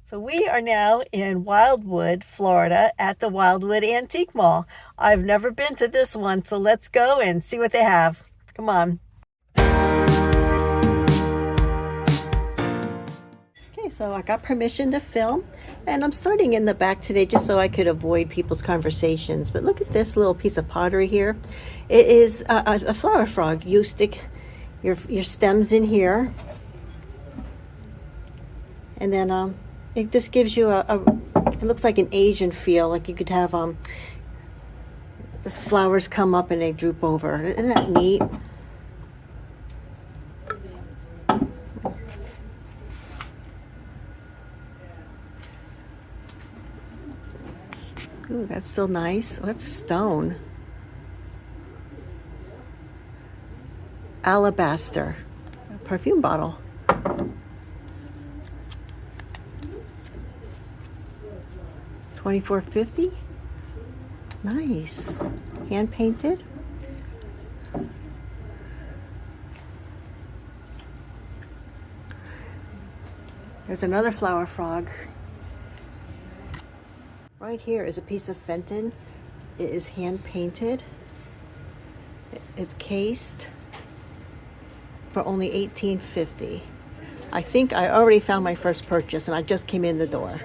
So we are now in Wildwood, Florida at the Wildwood Antique Mall. I've never been to this one, so let's go and see what they have. Come on. Okay, so I got permission to film, and I'm starting in the back today just so I could avoid people's conversations. But look at this little piece of pottery here. It is a flower frog. You stick your stems in here, and then this gives you it looks like an Asian feel, like you could have these flowers come up and they droop over. Isn't that neat? Ooh, that's still nice. Oh, that's stone. Alabaster. A perfume bottle. $24.50. Nice. Hand painted. There's another flower frog. Right here is a piece of Fenton. It is hand painted. It's cased for only $18.50. I think I already found my first purchase and I just came in the door.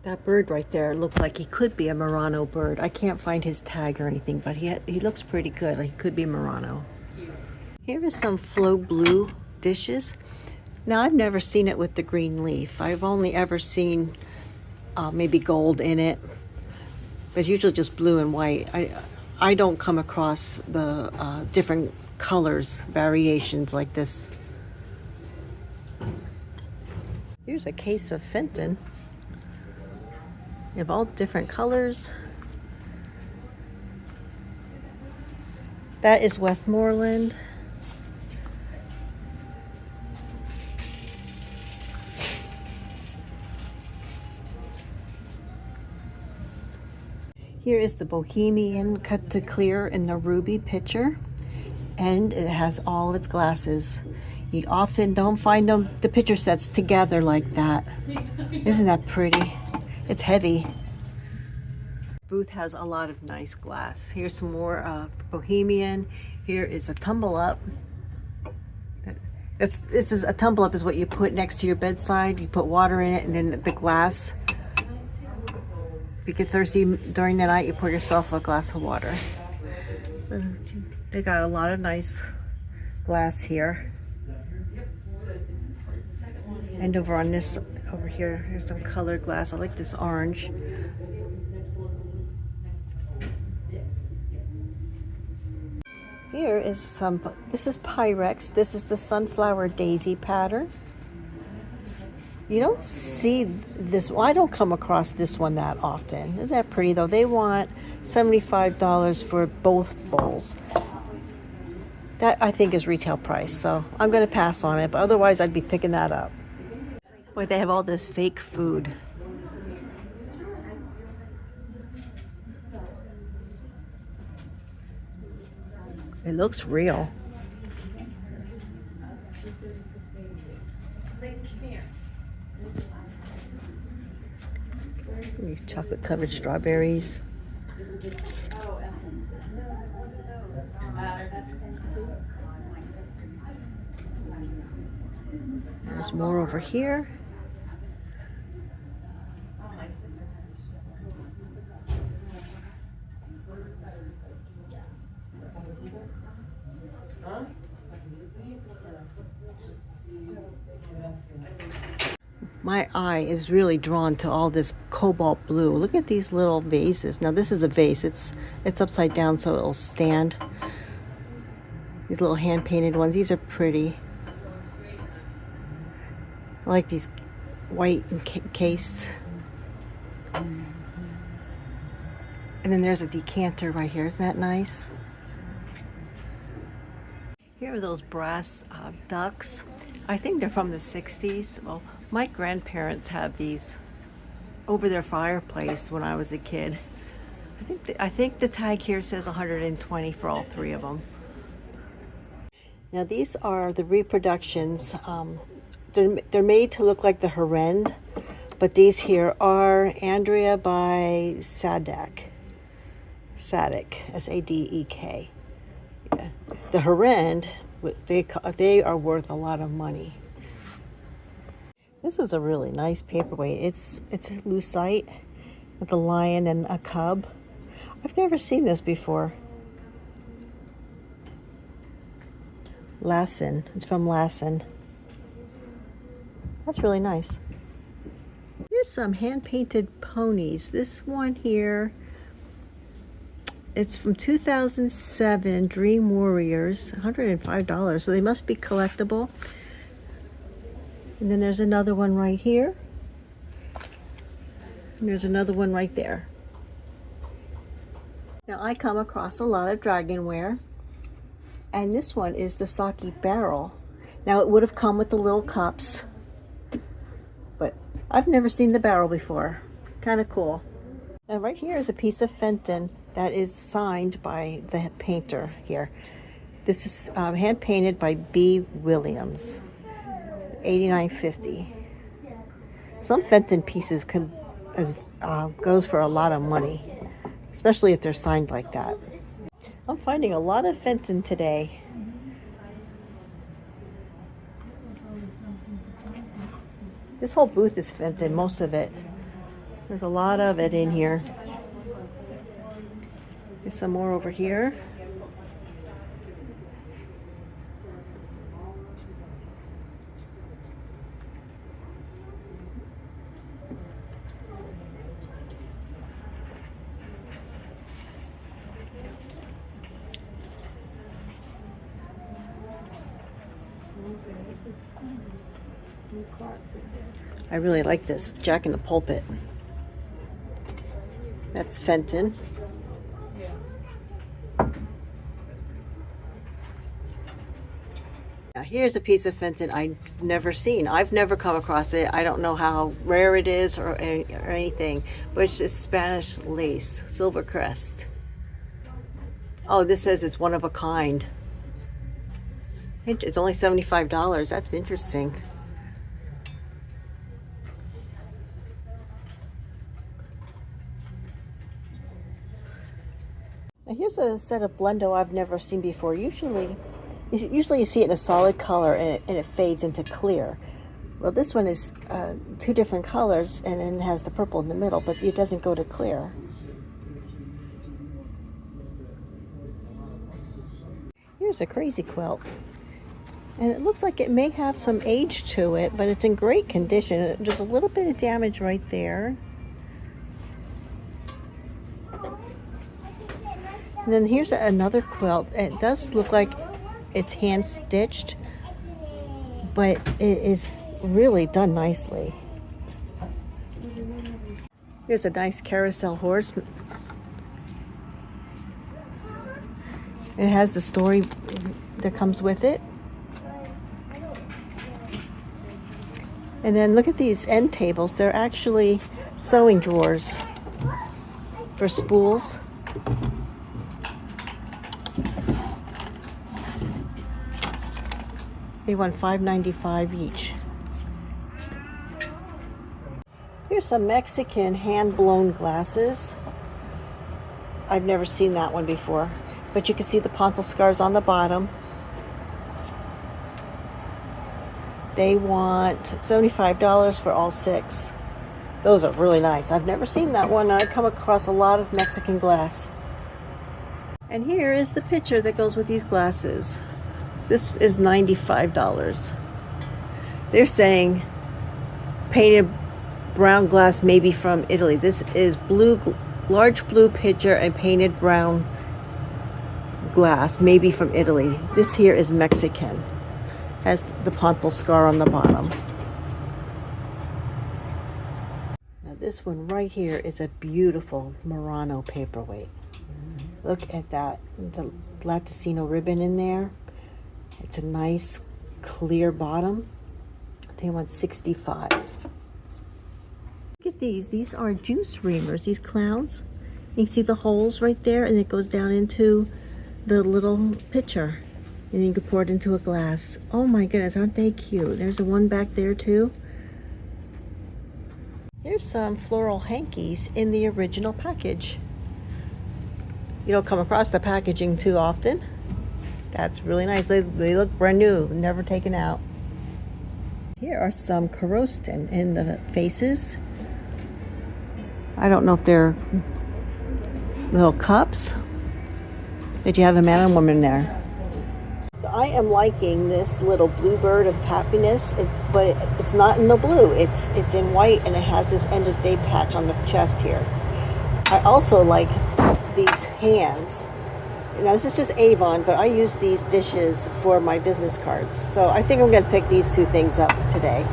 That bird right there looks like he could be a Murano bird. I can't find his tag or anything, but he looks pretty good. Like he could be Murano. Here is some flow blue dishes. Now I've never seen it with the green leaf. I've only ever seen maybe gold in it. It's usually just blue and white. I don't come across the different colors, variations like this. Here's a case of Fenton. You have all different colors. That is Westmoreland. Here is the Bohemian cut to clear in the ruby pitcher, and it has all of its glasses. You often don't find the pitcher sets together like that. Isn't that pretty? It's heavy. This booth has a lot of nice glass. Here's some more Bohemian. Here is a tumble up. This is a tumble up is what you put next to your bedside. You put water in it, and then the glass. If you get thirsty during the night, you pour yourself a glass of water. They got a lot of nice glass here. And over on this, over here, here's some colored glass. I like this orange. Here is this is Pyrex. This is the sunflower daisy pattern. You don't see this. Well, I don't come across this one that often. Isn't that pretty though? They want $75 for both bowls. That I think is retail price, so I'm going to pass on it, but otherwise I'd be picking that up. Boy, they have all this fake food. It looks real. These chocolate covered strawberries. There's more over here. My eye is really drawn to all this cobalt blue. Look at these little vases. Now this is a vase. It's upside down so it'll stand. These little hand painted ones. These are pretty. I like these white cased. And then there's a decanter right here. Isn't that nice? Here are those brass ducks. I think they're from the 60s. Well, my grandparents had these over their fireplace when I was a kid. I think the tag here says 120 for all three of them. Now these are the reproductions they're made to look like the Herend, but these here are Andrea by Sadek. Sadek. Yeah. The Herend, they are worth a lot of money. This is a really nice paperweight. It's a lucite with a lion and a cub. I've never seen this before. Lassen. It's from Lassen. That's really nice. Here's some hand-painted ponies. This one here, it's from 2007, Dream Warriors, $105, so they must be collectible. And then there's another one right here. And there's another one right there. Now I come across a lot of dragonware, and this one is the sake barrel. Now it would have come with the little cups, but I've never seen the barrel before. Kind of cool. And right here is a piece of Fenton that is signed by the painter here. This is hand painted by B. Williams, $89.50. Some Fenton pieces goes for a lot of money, especially if they're signed like that. I'm finding a lot of Fenton today. This whole booth is Fenton, most of it. There's a lot of it in here. There's some more over here. I really like this Jack in the Pulpit. That's Fenton. Now here's a piece of Fenton I've never seen. I've never come across it. I don't know how rare it is or anything, but it's just Spanish lace, silver crest. Oh, this says it's one of a kind. It's only $75. That's interesting. Now here's a set of Blendo I've never seen before. Usually you see it in a solid color and it fades into clear. Well, this one is two different colors and then it has the purple in the middle, but it doesn't go to clear. Here's a crazy quilt. And it looks like it may have some age to it, but it's in great condition. There's a little bit of damage right there. And then here's another quilt. It does look like it's hand stitched, but it is really done nicely. Here's a nice carousel horse. It has the story that comes with it. And then look at these end tables. They're actually sewing drawers for spools. They want $5.95 each. Here's some Mexican hand-blown glasses. I've never seen that one before, but you can see the pontil scars on the bottom. They want $75 for all 6. Those are really nice. I've never seen that one. I come across a lot of Mexican glass. And here is the picture that goes with these glasses. This is $95. They're saying painted brown glass, maybe from Italy. This is large blue pitcher and painted brown glass, maybe from Italy. This here is Mexican. Has the pontil scar on the bottom. Now this one right here is a beautiful Murano paperweight. Look at that. The Latticino ribbon in there. It's a nice clear bottom. They want $65. Look at these. These are juice reamers, these clowns. You can see the holes right there, and it goes down into the little pitcher. And you can pour it into a glass. Oh my goodness, aren't they cute? There's a one back there too. Here's some floral hankies in the original package. You don't come across the packaging too often. That's really nice. They look brand new, never taken out. Here are some Curiosities in the vases. I don't know if they're little cups. Did you have a man and woman there? So I am liking this little bluebird of happiness. But it's not in the blue. It's in white, and it has this end of day patch on the chest here. I also like these hands. Now this is just Avon, but I use these dishes for my business cards. So I think I'm going to pick these two things up today.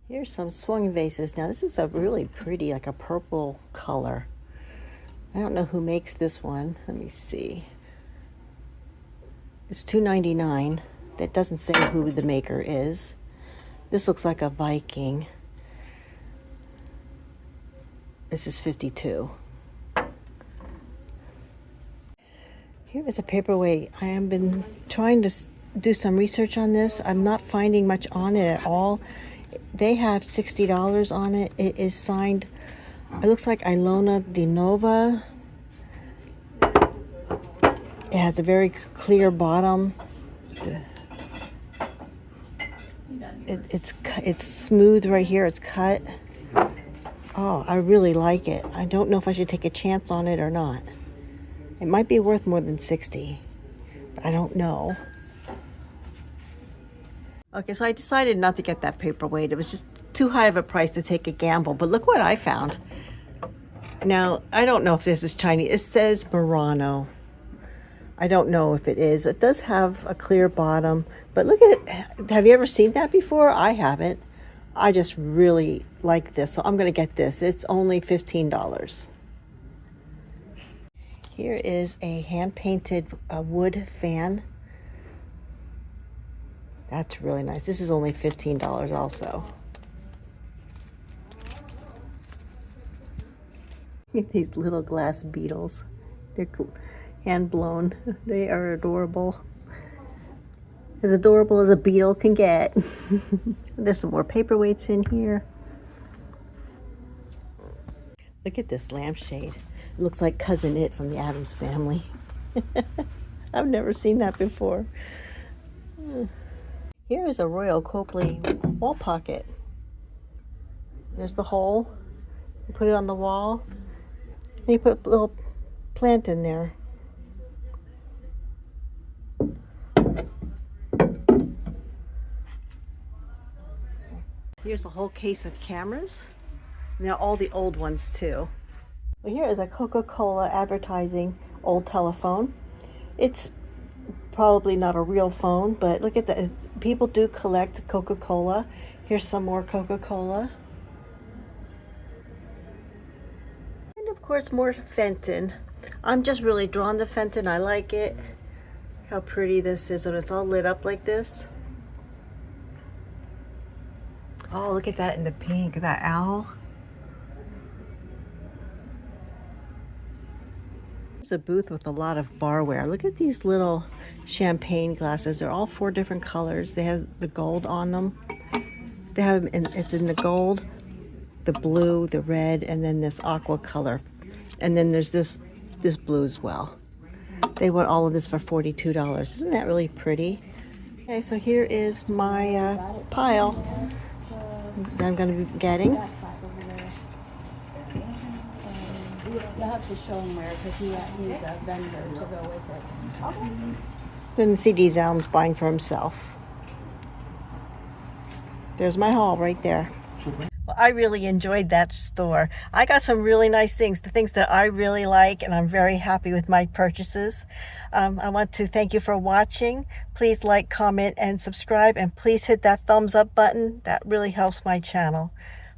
Here's some swung vases. Now this is a really pretty, like a purple color. I don't know who makes this one. Let me see. It's $2.99. That doesn't say who the maker is. This looks like a Viking. This is $52. Here is a paperweight. I have been trying to do some research on this. I'm not finding much on it at all. They have $60 on it. It is signed, it looks like Ilona Di Nova. It has a very clear bottom. It's smooth right here. It's cut. Oh, I really like it. I don't know if I should take a chance on it or not. It might be worth more than 60. I don't know. Okay, so I decided not to get that paperweight. It was just too high of a price to take a gamble. But look what I found. Now, I don't know if this is Chinese. It says Murano. I don't know if it is. It does have a clear bottom. But look at it. Have you ever seen that before? I haven't. I just really like this. So I'm going to get this. It's only $15. Here is a hand-painted wood fan. That's really nice. This is only $15 also. Look at these little glass beetles. They're hand-blown. They are adorable. As adorable as a beetle can get. There's some more paperweights in here. Look at this lampshade. It looks like Cousin It from the Addams Family. I've never seen that before. Here is a Royal Copley wall pocket. There's the hole. You put it on the wall. And you put a little plant in there. Here's a whole case of cameras. Now all the old ones too. Well, here is a Coca-Cola advertising old telephone. It's probably not a real phone, but look at that. People do collect Coca-Cola. Here's some more Coca-Cola. And of course more Fenton. I'm just really drawn to Fenton. I like it. How pretty this is when it's all lit up like this. Oh, look at that in the pink, that owl. There's a booth with a lot of barware. Look at these little champagne glasses. They're all 4 different colors. They have the gold on them. They have, it's in the gold, the blue, the red, and then this aqua color. And then there's this blue as well. They want all of this for $42. Isn't that really pretty? Okay, so here is my pile that I'm going to be getting. You'll have to show him where, because he needs a vendor to go with it. Okay. And CD's Alm's buying for himself. There's my haul right there. Well, I really enjoyed that store. I got some really nice things, the things that I really like, and I'm very happy with my purchases. I want to thank you for watching. Please like, comment, and subscribe, and please hit that thumbs up button. That really helps my channel.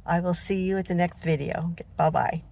I will see you at the next video. Bye-bye.